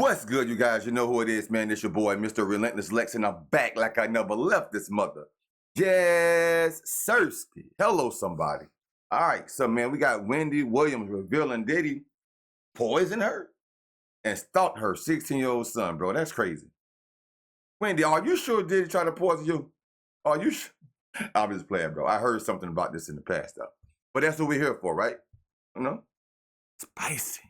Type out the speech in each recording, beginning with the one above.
What's good, you guys? You know who it is, man. It's your boy, Mr. Relentless Lex, and I'm back like I never left this mother. Yes, Sirski. Hello, somebody. All right, so, man, we got Wendy Williams revealing Diddy poisoned her and stalked her 16-year-old son, bro. That's crazy. Wendy, are you sure Diddy tried to poison you? Are you sure? I'm just playing, bro. I heard something about this in the past, though. But that's what we're here for, right? You know? Spicy.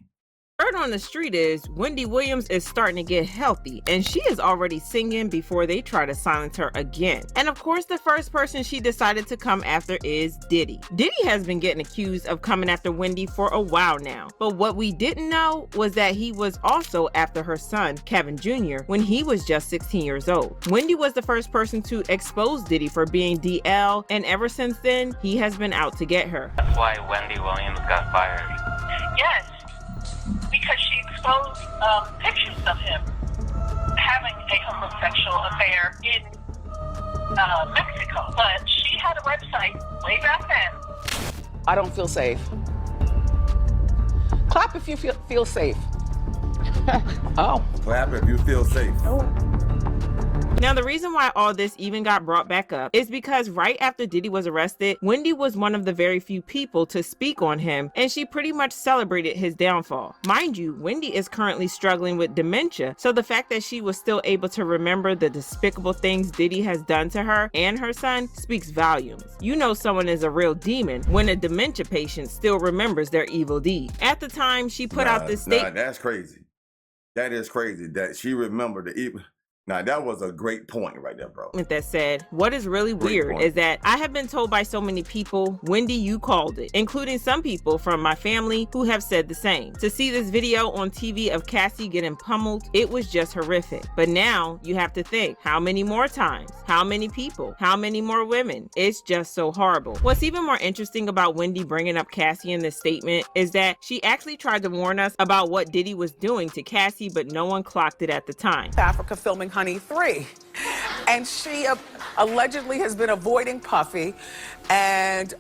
Word on the street is Wendy Williams is starting to get healthy, and she is already singing before they try to silence her again. And of course, the first person she decided to come after is Diddy. Diddy has been getting accused of coming after Wendy for a while now, but what we didn't know was that he was also after her son, Kevin Jr., when he was just 16 years old. Wendy was the first person to expose Diddy for being DL, and ever since then, he has been out to get her. That's why Wendy Williams got fired. Yes. Because she exposed pictures of him having a homosexual affair in Mexico. But she had a website way back then. I don't feel safe. Clap if you feel safe. Oh. Clap if you feel safe. Oh. Now, the reason why all this even got brought back up is because right after Diddy was arrested, Wendy was one of the very few people to speak on him, and she pretty much celebrated his downfall. Mind you, Wendy is currently struggling with dementia, so the fact that she was still able to remember the despicable things Diddy has done to her and her son speaks volumes. You know someone is a real demon when a dementia patient still remembers their evil deed. At the time, she put out this statement. That's crazy. That is crazy that she remembered the evil. Now, that was a great point right there, bro. That said, what is really weird is that I have been told by so many people, Wendy, you called it, including some people from my family who have said the same. To see this video on TV of Cassie getting pummeled, it was just horrific. But now you have to think, how many more times? How many people? How many more women? It's just so horrible. What's even more interesting about Wendy bringing up Cassie in this statement is that she actually tried to warn us about what Diddy was doing to Cassie, but no one clocked it at the time. Africa filming Honey 3. And she allegedly has been avoiding Puffy. And,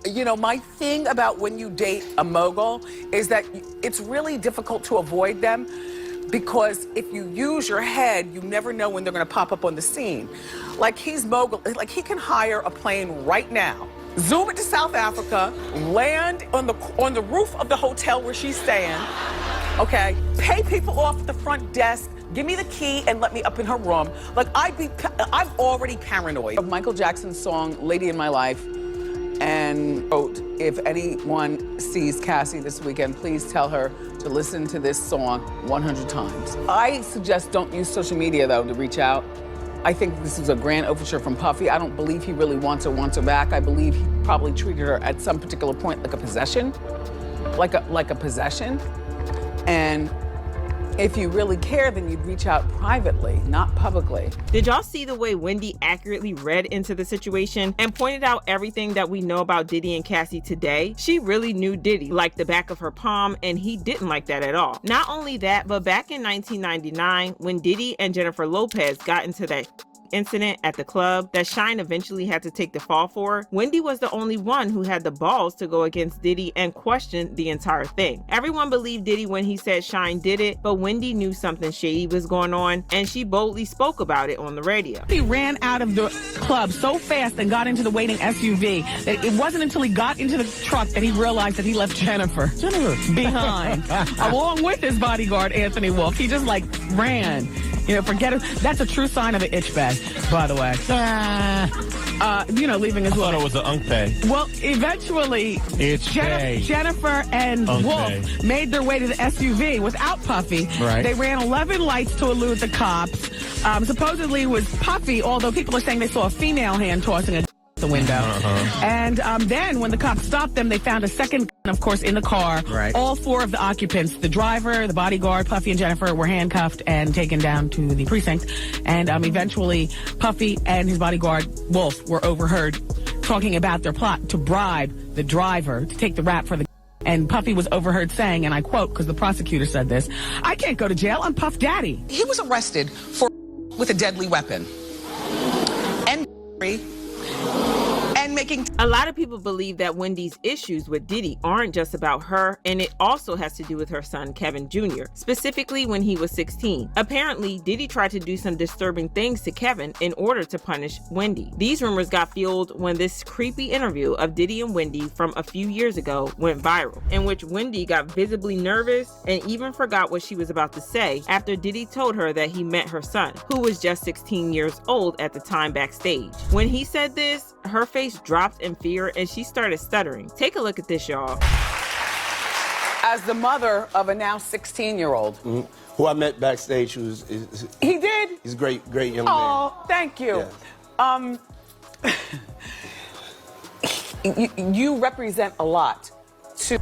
you know, my thing about when you date a mogul is that it's really difficult to avoid them because if you use your head, you never know when they're going to pop up on the scene. Like he's mogul, like he can hire a plane right now, zoom it to South Africa, land on the roof of the hotel where she's staying, okay, pay people off at the front desk, give me the key and let me up in her room. Like I'm already paranoid. Of Michael Jackson's song, Lady in My Life, and wrote, if anyone sees Cassie this weekend, please tell her to listen to this song 100 times. I suggest don't use social media though to reach out. I think this is a grand overture from Puffy. I don't believe he really wants her back. I believe he probably treated her at some particular point like a possession, like a possession. And if you really care, then you'd reach out privately, not publicly. Did y'all see the way Wendy accurately read into the situation and pointed out everything that we know about Diddy and Cassie today? She really knew Diddy like the back of her palm, and he didn't like that at all. Not only that, but back in 1999, when Diddy and Jennifer Lopez got into that incident at the club that Shine eventually had to take the fall for, Wendy was the only one who had the balls to go against Diddy and question the entire thing. Everyone believed Diddy when he said Shine did it, but Wendy knew something shady was going on, and she boldly spoke about it on the radio. He ran out of the club so fast and got into the waiting SUV that it wasn't until he got into the truck that he realized that he left Jennifer behind, along with his bodyguard, Anthony Wolf. He just like ran. You know, forget it. That's a true sign of an itch bag, by the way. You know, leaving his I thought it was an unk pay. Well, eventually, Jennifer and Wolf made their way to the SUV without Puffy. Right. They ran 11 lights to elude the cops. Supposedly it was Puffy, although people are saying they saw a female hand tossing a the window. And then when the cops stopped them, they found a second gun, of course, in the car. Right. All four of the occupants, the driver, the bodyguard, Puffy and Jennifer, were handcuffed and taken down to the precinct. And eventually, Puffy and his bodyguard, Wolf, were overheard talking about their plot to bribe the driver to take the rap for the and Puffy was overheard saying, and I quote, because the prosecutor said this, "I can't go to jail, I'm Puff Daddy." He was arrested with a deadly weapon. And making. A lot of people believe that Wendy's issues with Diddy aren't just about her, and it also has to do with her son, Kevin Jr., specifically when he was 16. Apparently, Diddy tried to do some disturbing things to Kevin in order to punish Wendy. These rumors got fueled when this creepy interview of Diddy and Wendy from a few years ago went viral, in which Wendy got visibly nervous and even forgot what she was about to say after Diddy told her that he met her son, who was just 16 years old at the time, backstage. When he said this, her face dropped in fear and she started stuttering. Take a look at this, y'all. As the mother of a now 16-year-old. Who I met backstage, He did? He's a great young man. Oh, thank you. Yeah. You represent a lot.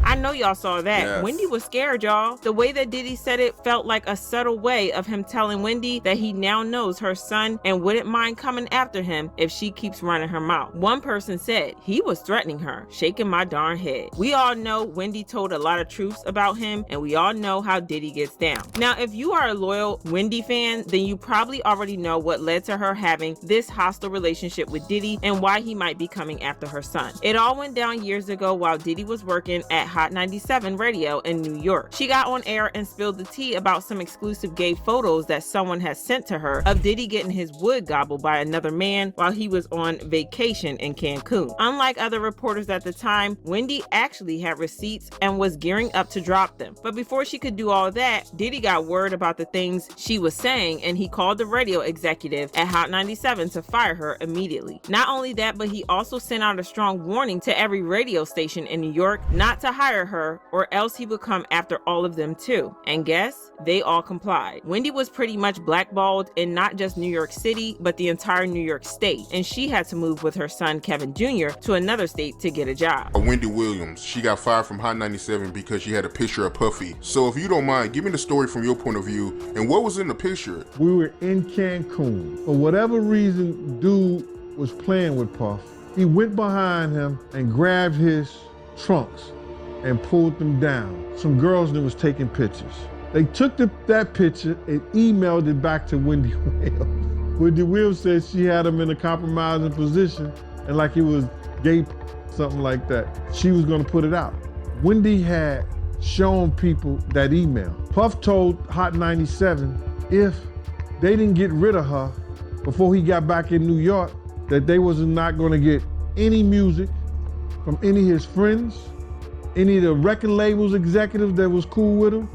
I know y'all saw that. Yes. Wendy was scared, y'all. The way that Diddy said it felt like a subtle way of him telling Wendy that he now knows her son and wouldn't mind coming after him if she keeps running her mouth. One person said he was threatening her, shaking my darn head. We all know Wendy told a lot of truths about him, and we all know how Diddy gets down. Now, if you are a loyal Wendy fan, then you probably already know what led to her having this hostile relationship with Diddy and why he might be coming after her son. It all went down years ago while Diddy was working at Hot 97 Radio in New York. She got on air and spilled the tea about some exclusive gay photos that someone had sent to her of Diddy getting his wood gobbled by another man while he was on vacation in Cancun. Unlike other reporters at the time, Wendy actually had receipts and was gearing up to drop them. But before she could do all that, Diddy got word about the things she was saying, and he called the radio executive at Hot 97 to fire her immediately. Not only that, but he also sent out a strong warning to every radio station in New York not to hire her, or else he would come after all of them too. And guess? They all complied. Wendy was pretty much blackballed in not just New York City, but the entire New York state, and she had to move with her son Kevin Jr. to another state to get a job. Wendy Williams, she got fired from Hot 97 because she had a picture of Puffy. So if you don't mind, give me the story from your point of view, and what was in the picture? We were in Cancun. For whatever reason, dude was playing with Puff. He went behind him and grabbed his trunks and pulled them down. Some girls that was taking pictures. They took that picture and emailed it back to Wendy Williams. Wendy Williams said she had him in a compromising position and like he was gay, something like that. She was gonna put it out. Wendy had shown people that email. Puff told Hot 97 if they didn't get rid of her before he got back in New York, that they was not gonna get any music from any of his friends, any of the record labels executives that was cool with him.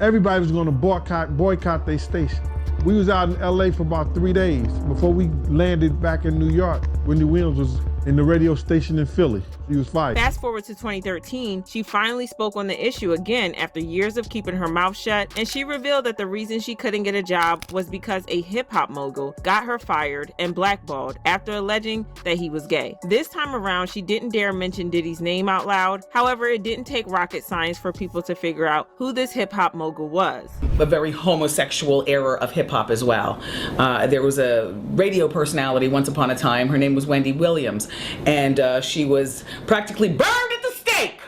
Everybody was gonna boycott their station. We was out in LA for about 3 days before we landed back in New York. Wendy Williams was in the radio station in Philly. She was fired. Fast forward to 2013, she finally spoke on the issue again after years of keeping her mouth shut, and she revealed that the reason she couldn't get a job was because a hip-hop mogul got her fired and blackballed after alleging that he was gay. This time around, she didn't dare mention Diddy's name out loud. However, it didn't take rocket science for people to figure out who this hip-hop mogul was. A very homosexual era of hip-hop as well. There was a radio personality once upon a time. Her name was Wendy Williams, and she was practically burned at the stake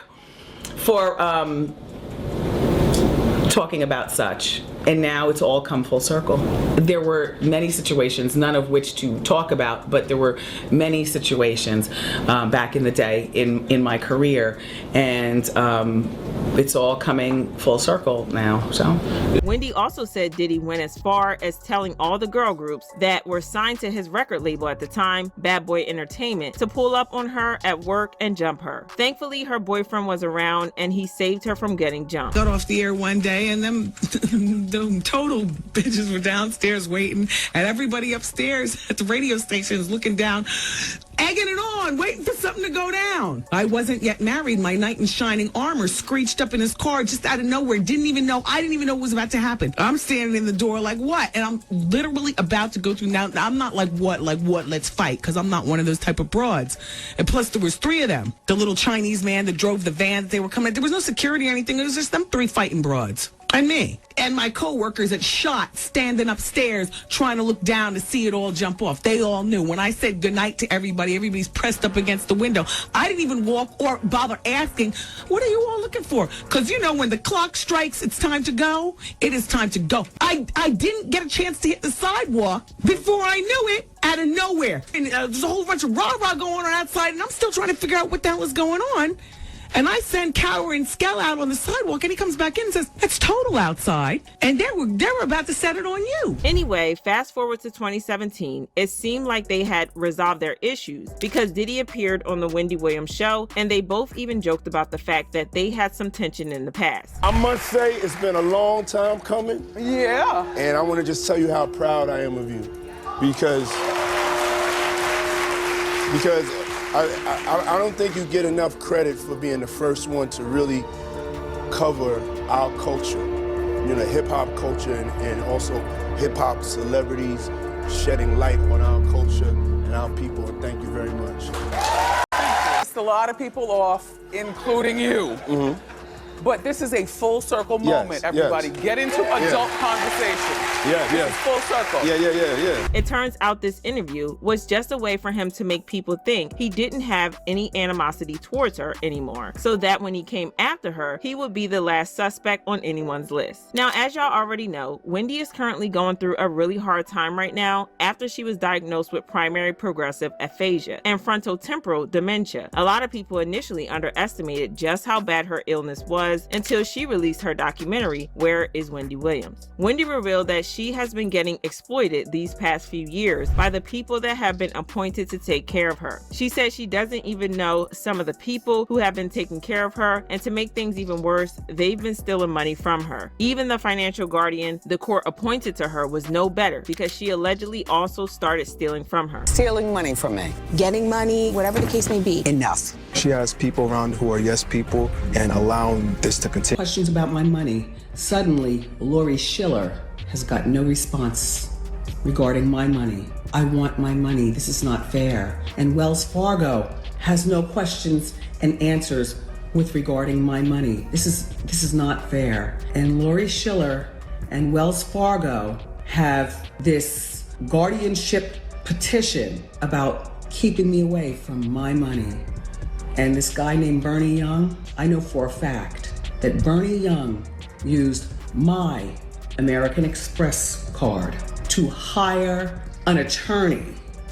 for talking about such. And now it's all come full circle. There were many situations, none of which to talk about, but there were many situations back in the day in my career, and it's all coming full circle now. So Wendy also said Diddy went as far as telling all the girl groups that were signed to his record label at the time, Bad Boy Entertainment, to pull up on her at work and jump her. Thankfully, her boyfriend was around and he saved her from getting jumped. Got off the air one day and them total bitches were downstairs waiting, and everybody upstairs at the radio station is looking down, egging it on, waiting for something to go down. I wasn't yet married. My knight in shining armor screeched up in his car just out of nowhere. I didn't even know what was about to happen. I'm standing in the door like, what? And I'm literally about to go through. Now, I'm not like, what, let's fight, because I'm not one of those type of broads. And plus, there was 3 of them. The little Chinese man that drove the van that they were coming at. There was no security or anything. It was just them 3 fighting broads. And me. And my coworkers at SHOT standing upstairs trying to look down to see it all jump off. They all knew. When I said goodnight to everybody, everybody's pressed up against the window. I didn't even walk or bother asking, what are you all looking for? Because, you know, when the clock strikes, it's time to go. It is time to go. I didn't get a chance to hit the sidewalk before I knew it, out of nowhere. And there's a whole bunch of rah-rah going on outside, and I'm still trying to figure out what the hell is going on. And I send Cower and Skell out on the sidewalk, and he comes back in and says, it's total outside. And they were about to set it on you. Anyway, fast forward to 2017, it seemed like they had resolved their issues because Diddy appeared on the Wendy Williams show, and they both even joked about the fact that they had some tension in the past. I must say it's been a long time coming. Yeah. And I want to just tell you how proud I am of you. Because I don't think you get enough credit for being the first one to really cover our culture, you know, hip-hop culture and also hip-hop celebrities shedding light on our culture and our people, and thank you very much. Pissed a lot of people off, including you. Mm-hmm. But this is a full circle moment, everybody. Get into adult conversation. This is full circle. Yeah. It turns out this interview was just a way for him to make people think he didn't have any animosity towards her anymore, so that when he came after her, he would be the last suspect on anyone's list. Now, as y'all already know, Wendy is currently going through a really hard time right now after she was diagnosed with primary progressive aphasia and frontotemporal dementia. A lot of people initially underestimated just how bad her illness was until she released her documentary, Where is Wendy Williams? Wendy revealed that she has been getting exploited these past few years by the people that have been appointed to take care of her. She said she doesn't even know some of the people who have been taking care of her, and to make things even worse, they've been stealing money from her. Even the financial guardian the court appointed to her was no better because she allegedly also started stealing from her. Stealing money from me. Getting money, whatever the case may be. Enough. She has people around who are yes people and allowing this to continue. Questions about my money. Suddenly, Lori Schiller has got no response regarding my money. I want my money. This is not fair. And Wells Fargo has no questions and answers with regarding my money. This is not fair. And Lori Schiller and Wells Fargo have this guardianship petition about keeping me away from my money. And this guy named Bernie Young, I know for a fact that Bernie Young used my American Express card to hire an attorney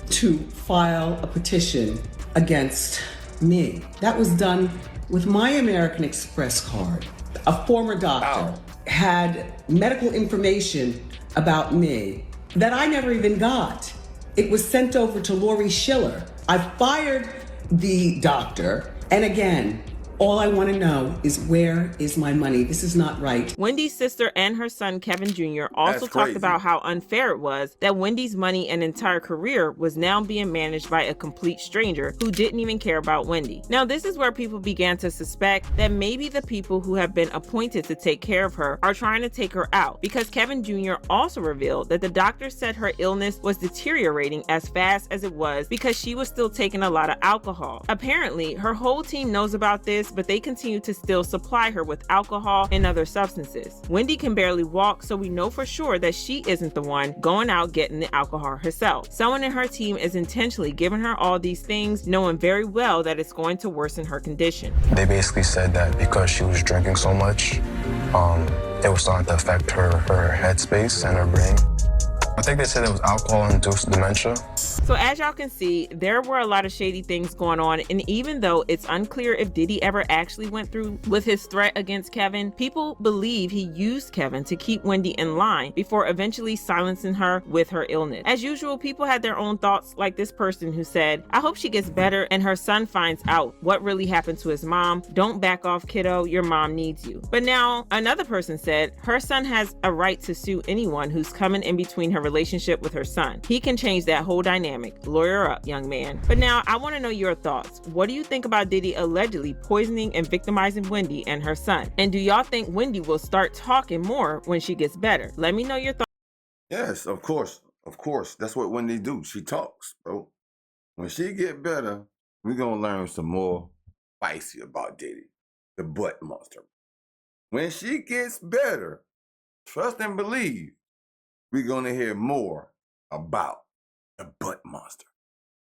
to file a petition against me. That was done with my American Express card. A former doctor had medical information about me that I never even got. It was sent over to Lori Schiller. I fired the doctor, and again, all I want to know is where is my money? This is not right. Wendy's sister and her son Kevin Jr. also talked about how unfair it was that Wendy's money and entire career was now being managed by a complete stranger who didn't even care about Wendy. Now, this is where people began to suspect that maybe the people who have been appointed to take care of her are trying to take her out, because Kevin Jr. also revealed that the doctor said her illness was deteriorating as fast as it was because she was still taking a lot of alcohol. Apparently, her whole team knows about this, but they continue to still supply her with alcohol and other substances. Wendy can barely walk, so we know for sure that she isn't the one going out getting the alcohol herself. Someone in her team is intentionally giving her all these things, knowing very well that it's going to worsen her condition. They basically said that because she was drinking so much, it was starting to affect her headspace and her brain. I think they said it was alcohol-induced dementia. So as y'all can see, there were a lot of shady things going on, and even though it's unclear if Diddy ever actually went through with his threat against Kevin, people believe he used Kevin to keep Wendy in line before eventually silencing her with her illness. As usual, people had their own thoughts, like this person who said, I hope she gets better and her son finds out what really happened to his mom. Don't back off, kiddo, your mom needs you. But now another person said her son has a right to sue anyone who's coming in between her relationship with her son. He can change that whole dynamic. Lawyer up, young man. But now I want to know your thoughts. What do you think about Diddy allegedly poisoning and victimizing Wendy and her son? And do y'all think Wendy will start talking more when she gets better? Let me know your thoughts. Yes, of course. Of course. That's what Wendy do. She talks, bro. When she get better, we're going to learn some more spicy about Diddy, the butt monster. When she gets better, trust and believe we're going to hear more about the butt monster.